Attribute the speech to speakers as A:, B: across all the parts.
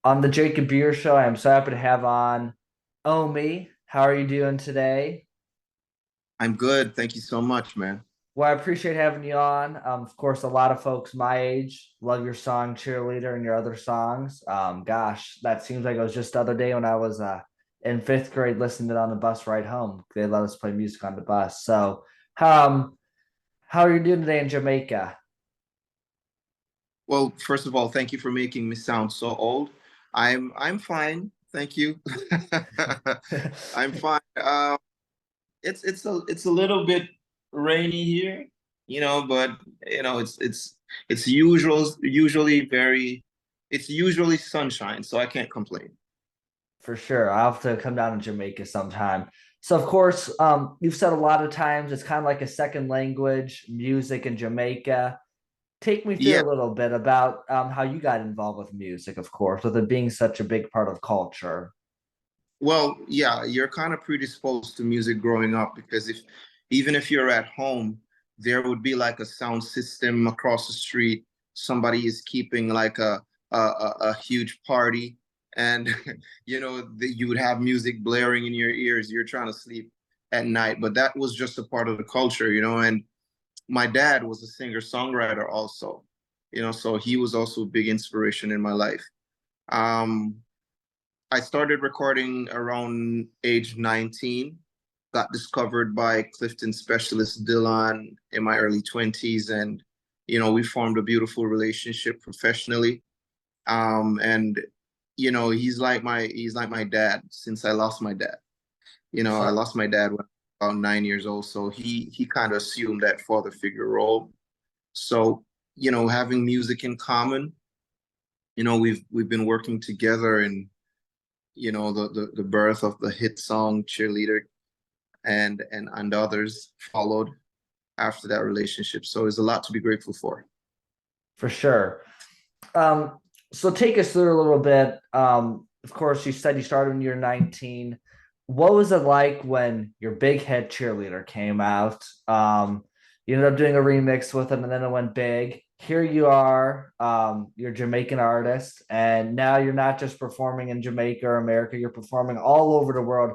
A: On the Jacob Buehrer Show, I am so happy to have on OMI. How are you doing today?
B: I'm good. Thank you so much, man.
A: Well, I appreciate having you on. Of course, a lot of folks my age love your song Cheerleader and your other songs. Gosh, that seems like it was just the other day when I was in fifth grade listening to it on the bus ride home. They let us play music on the bus. So, um, how are you doing today in Jamaica?
B: Well, first of all, thank you for making me sound so old. I'm fine. Thank you. I'm fine. It's a little bit rainy here, but it's usually sunshine, so I can't complain.
A: For sure. I'll have to come down to Jamaica sometime. So, of course, you've said a lot of times it's kind of like a second language, music in Jamaica. Take me through
B: Yeah.
A: a little bit about how you got involved with music, of course, with it being such a big part of culture.
B: Well, yeah, you're kind of predisposed to music growing up because if even if you're at home, there would be like a sound system across the street. Somebody is keeping like a huge party, and you would have music blaring in your ears. You're trying to sleep at night, but that was just a part of the culture, And my dad was a singer-songwriter also, so he was also a big inspiration in my life. Um, I started recording around age 19, got discovered by Clifton specialist Dylan in my early 20s, and we formed a beautiful relationship professionally. And he's like my dad since I lost my dad. I
A: So,
B: lost my dad when I was about 9 years old, so he kind of assumed that father figure role. So, having music in common, we've been working together and the birth of the hit song Cheerleader and others followed after that relationship. So there's a lot to be grateful for.
A: for sure. Um, so take us through a little bit. Of course, you said you started when you were 19. What was it like when your big head cheerleader came out? You ended up doing a remix with him, and then it went big. Here you are, you're a Jamaican artist, and now you're not just performing in Jamaica or America, you're performing all over the world.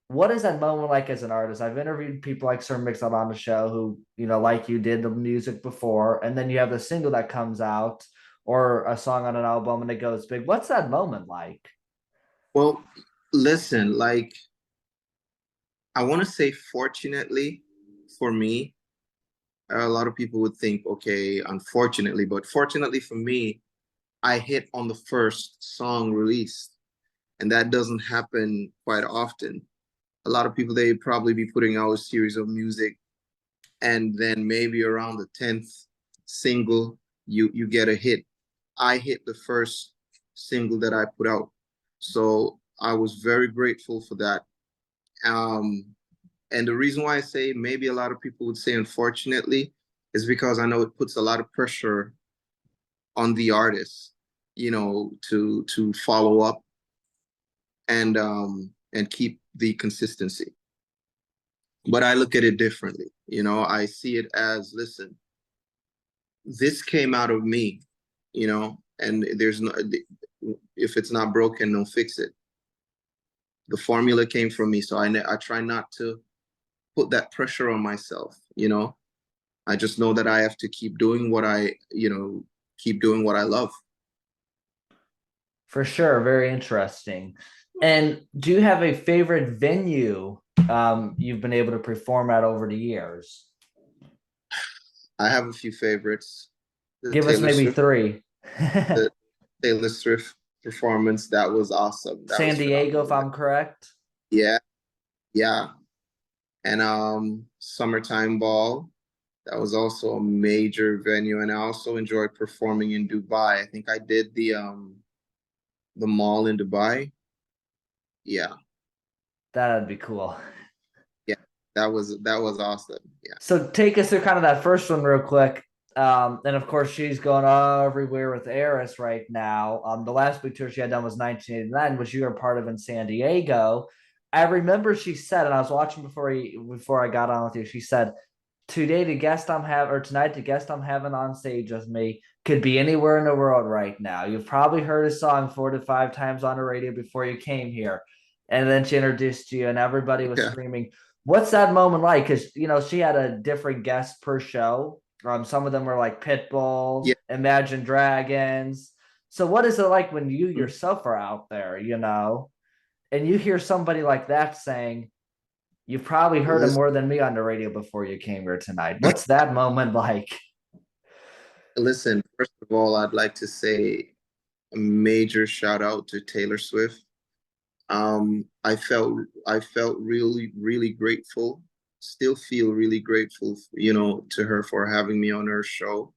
A: What is that moment like as an artist? I've interviewed people like Sir Mix-a on the show who, like you did the music before, and then you have the single that comes out or a song on an album and it goes big. What's that moment like?
B: Well, listen, like I want to say fortunately for me, a lot of people would think, okay, unfortunately, but fortunately for me, I hit on the first song released. And that doesn't happen quite often. A lot of people, they probably be putting out a series of music and then maybe around the 10th single you get a hit. I hit the first single that I put out, so I was very grateful for that. um and the reason why I say maybe a lot of people would say unfortunately is because I know it puts a lot of pressure on the artist, to follow up and keep the consistency. But I look at it differently. I see it as, listen, this came out of me, and there's no, if it's not broken, don't fix it. The formula came from me, so I try not to put that pressure on myself. I just know that I have to keep doing what I love.
A: For sure, very interesting. And do you have a favorite venue you've been able to perform at over the years?
B: I have a few favorites. The
A: Give us
B: Taylor
A: maybe
B: Swift,
A: three.
B: the Taylor Swift performance, that was awesome. That
A: San
B: was
A: Diego, if
B: phenomenal.
A: I'm correct.
B: Yeah, yeah. And Summertime Ball, that was also a major venue. And I also enjoyed performing in Dubai. I think I did the mall in Dubai. Yeah,
A: That'd be cool.
B: yeah. That was awesome. Yeah.
A: So take us through kind of that first one real quick. And of course, she's going everywhere with Eris right now. The last big tour she had done was 1989, which you were part of in San Diego. I remember she said, and I was watching before I got on with you. She said, "Today the guest I'm having, or tonight the guest I'm having on stage with me could be anywhere in the world right now. You've probably heard a song 4 to 5 times on the radio before you came here. And then she introduced you, and everybody was
B: Yeah.
A: screaming. What's that moment like? Because, she had a different guest per show. Some of them were like Pitbull,
B: Yeah.
A: Imagine Dragons. So, what is it like when you
B: Mhm.
A: yourself are out there, and you hear somebody like that saying, "You've probably heard him
B: Listen,
A: more than me on the radio before you came here tonight." What's that moment like?
B: listen, first of all, I'd like to say a major shout out to Taylor Swift. I felt really, really grateful. Still feel really grateful, to her for having me on her show.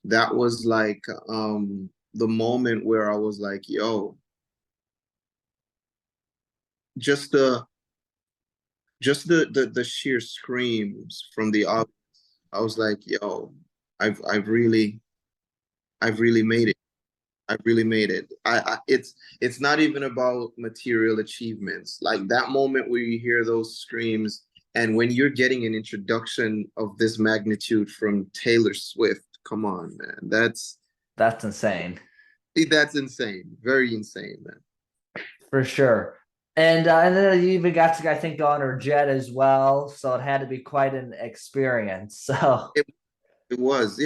B: That was like the moment where I was like, yo, just the the sheer screams from the audience. I was like, yo, I've really made it. I really made it. It's not even about material achievements. Like that moment where you hear those screams, and when you're getting an introduction of this magnitude from Taylor Swift, come on, man.
A: That's insane.
B: That's insane. Very insane, man.
A: For sure. And then you even got to, I think, go on her jet as well. So it had to be quite an experience. So
B: It, it was,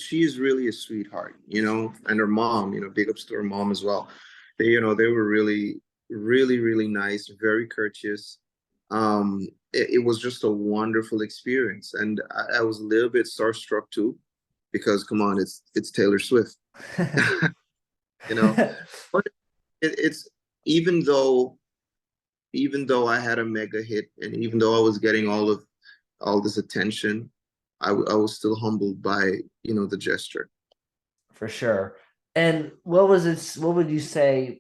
B: she's really a sweetheart, and her mom, big ups to her mom as well. They were really, really, really nice, very courteous. It was just a wonderful experience, and I was a little bit starstruck too, because come on, it's Taylor Swift, you know. But it's even though I had a mega hit, and even though I was getting all this attention, I was still humbled by the gesture.
A: for sure. And what was it? What would you say?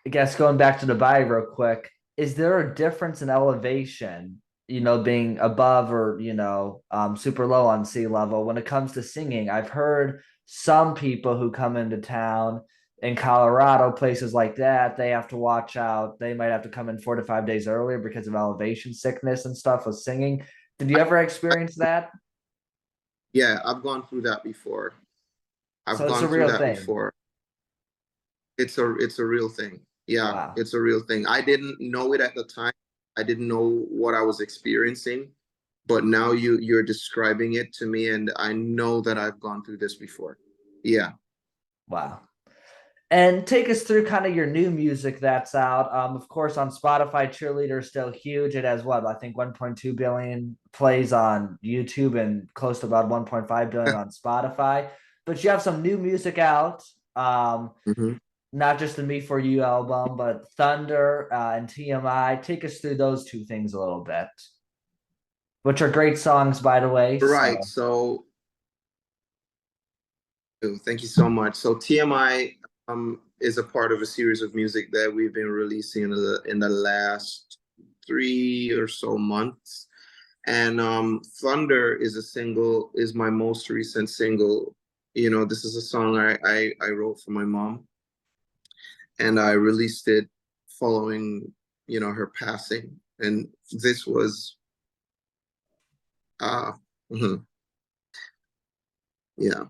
A: I guess going back to Dubai real quick, is there a difference in elevation, being above or, super low on sea level when it comes to singing? I've heard some people who come into town in Colorado, places like that, they have to watch out. They might have to come in 4 to 5 days earlier because of elevation sickness and stuff with singing. Did you ever experience that?
B: Yeah, I've gone through that before. I've
A: So it's a
B: gone through
A: real
B: that
A: thing.
B: before. It's a real thing. Yeah,
A: Wow.
B: it's a real thing. I didn't know it at the time. I didn't know what I was experiencing, but now you're describing it to me, and I know that I've gone through this before. Yeah.
A: Wow. And take us through kind of your new music that's out. Of course, on Spotify, Cheerleader is still huge. It has what I think 1.2 billion plays on YouTube and close to about 1.5 billion on Spotify. But you have some new music out.
B: Mhm.
A: Not just the Me For You album, but Thunder and TMI. Take us through those two things a little bit, which are great songs, by the way.
B: Right.
A: So
B: So thank you so much. So TMI is a part of a series of music that we've been releasing in the last 3 or so months. And Thunder is my most recent single. This is a song I wrote for my mom, and I released it following, her passing. And this was uh mhm, yeah.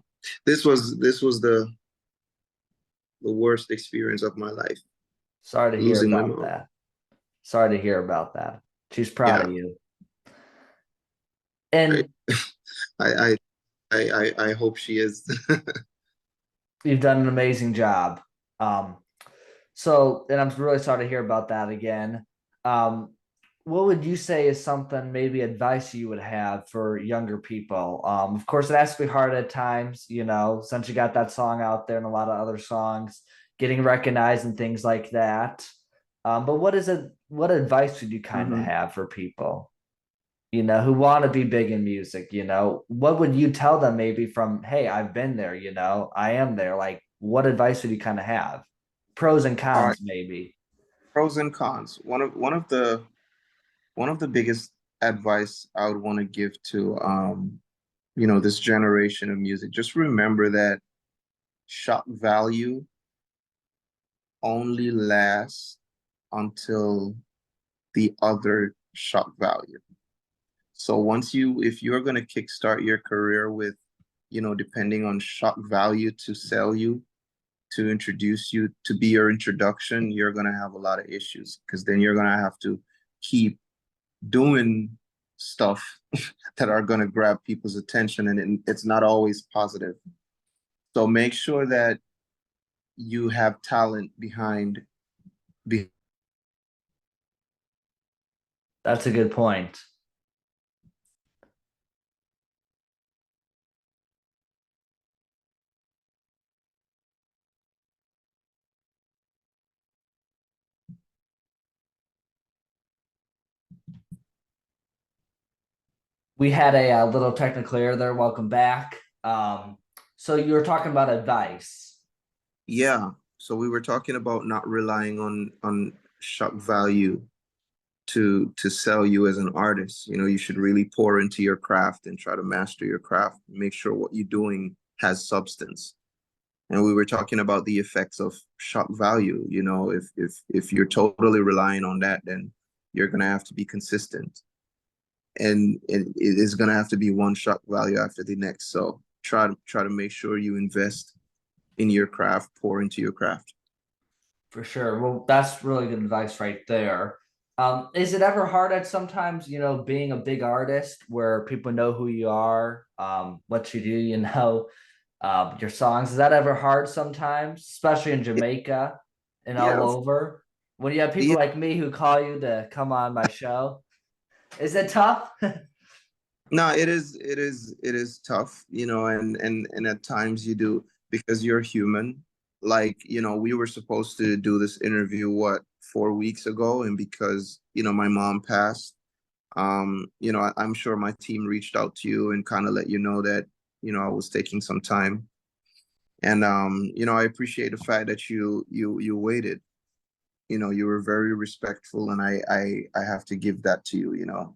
B: This was the worst experience of my life,
A: sorry to hear
B: losing my
A: about
B: mom.
A: that. Sorry to hear about that. She's proud
B: Yeah.
A: of you.
B: I
A: And
B: I I hope she is.
A: you've done an amazing job. Um, and I'm really sorry to hear about that again. Um, what would you say is something, maybe advice you would have for younger people? Of course, it has to be hard at times, since you got that song out there and a lot of other songs getting recognized and things like that. But what is it? What advice would you kind of
B: Mhm.
A: have for people? Who want to be big in music, what would you tell them maybe from, hey, I've been there, I am there. Like, what advice would you kind of have? Pros and
B: All right,
A: cons, maybe.
B: pros and cons. One of the biggest advice I would want to give to this generation of music, just remember that shock value only lasts until the other shock value. So if you're going to kickstart your career with depending on shock value to sell you, to introduce you, to be your introduction, you're going to have a lot of issues, because then you're going to have to keep doing stuff that are going to grab people's attention, and it's not always positive. So make sure that you have talent behind.
A: That's a good point. We had a little technical error there. Welcome back. So you were talking about advice.
B: Yeah. So we were talking about not relying on shock value to sell you as an artist. You should really pour into your craft and try to master your craft. Make sure what you're doing has substance. And we were talking about the effects of shock value. If you're totally relying on that, then you're gonna have to be consistent, and it is gonna have to be one shock value after the next. So try to make sure you invest in your craft, pour into your craft.
A: For sure. Well, that's really good advice right there. Is it ever hard at sometimes, being a big artist where people know who you are, what you do, your songs? Is that ever hard sometimes, especially in Jamaica and all
B: Yeah,
A: over? When you have people
B: yeah.
A: like me who call you to come on my show, is it tough?
B: No, it is tough, and at times you do, because you're human. Like, we were supposed to do this interview, what, 4 weeks ago, and because, my mom passed, I'm sure my team reached out to you and kind of let you know that, I was taking some time. And I appreciate the fact that you waited. You were very respectful, and I have to give that to you.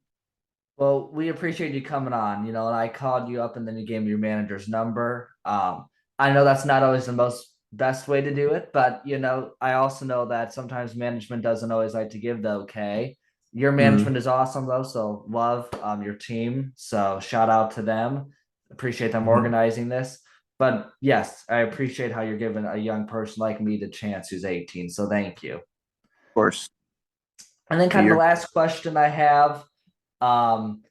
A: Well, we appreciate you coming on, and I called you up and then you gave me your manager's number. I know that's not always the most best way to do it, but I also know that sometimes management doesn't always like to give the okay. Your
B: Mhm.
A: management is awesome though, so love your team. So shout out to them. Appreciate them
B: Mhm.
A: organizing this. But yes, I appreciate how you're giving a young person like me the chance who's 18. So thank you.
B: Of course.
A: And then kind of the
B: You're
A: last question I have. Um,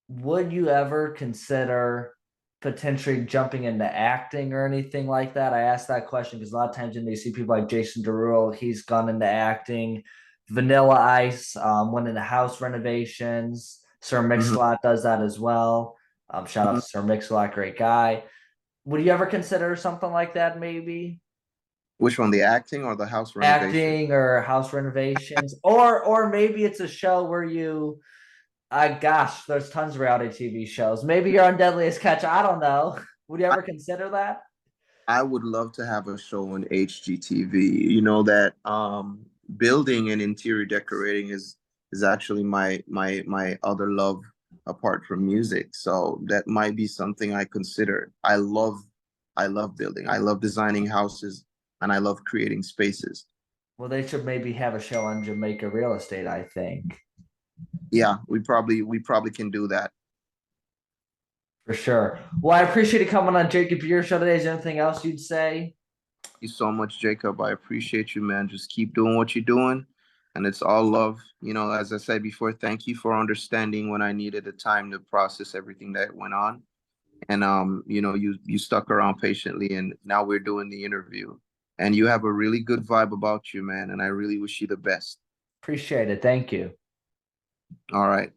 A: would you ever consider potentially jumping into acting or anything like that? I asked that question because a lot of times when you see people like Jason Derulo, he's gone into acting. Vanilla Ice went into house renovations. Sir
B: Mhm.
A: Mix-a-Lot does that as well. Shout out
B: Mhm.
A: to Sir Mix-a-Lot, great guy. Would you ever consider something like that, maybe
B: Which one, the acting or the house renovation?
A: acting or house renovations, or maybe it's a show where you gosh, there's tons of reality TV shows. Maybe you're on Deadliest Catch. I don't know. Would you
B: I,
A: ever consider that?
B: I would love to have a show on HGTV. You know that building and interior decorating is actually my other love apart from music. So that might be something I consider. I love building. I love designing houses, and I love creating spaces.
A: Well, they should maybe have a show on Jamaica real estate, I think.
B: Yeah, we probably can do that.
A: For sure. Well, I appreciate you coming on Jacob Buehrer Show today. Is there anything else you'd say?
B: Thank you so much, Jacob. I appreciate you, man. Just keep doing what you're doing. And it's all love. As I said before, thank you for understanding when I needed the time to process everything that went on. And you stuck around patiently, and now we're doing the interview. And you have a really good vibe about you, man. And I really wish you the best.
A: Appreciate it. Thank you.
B: All right.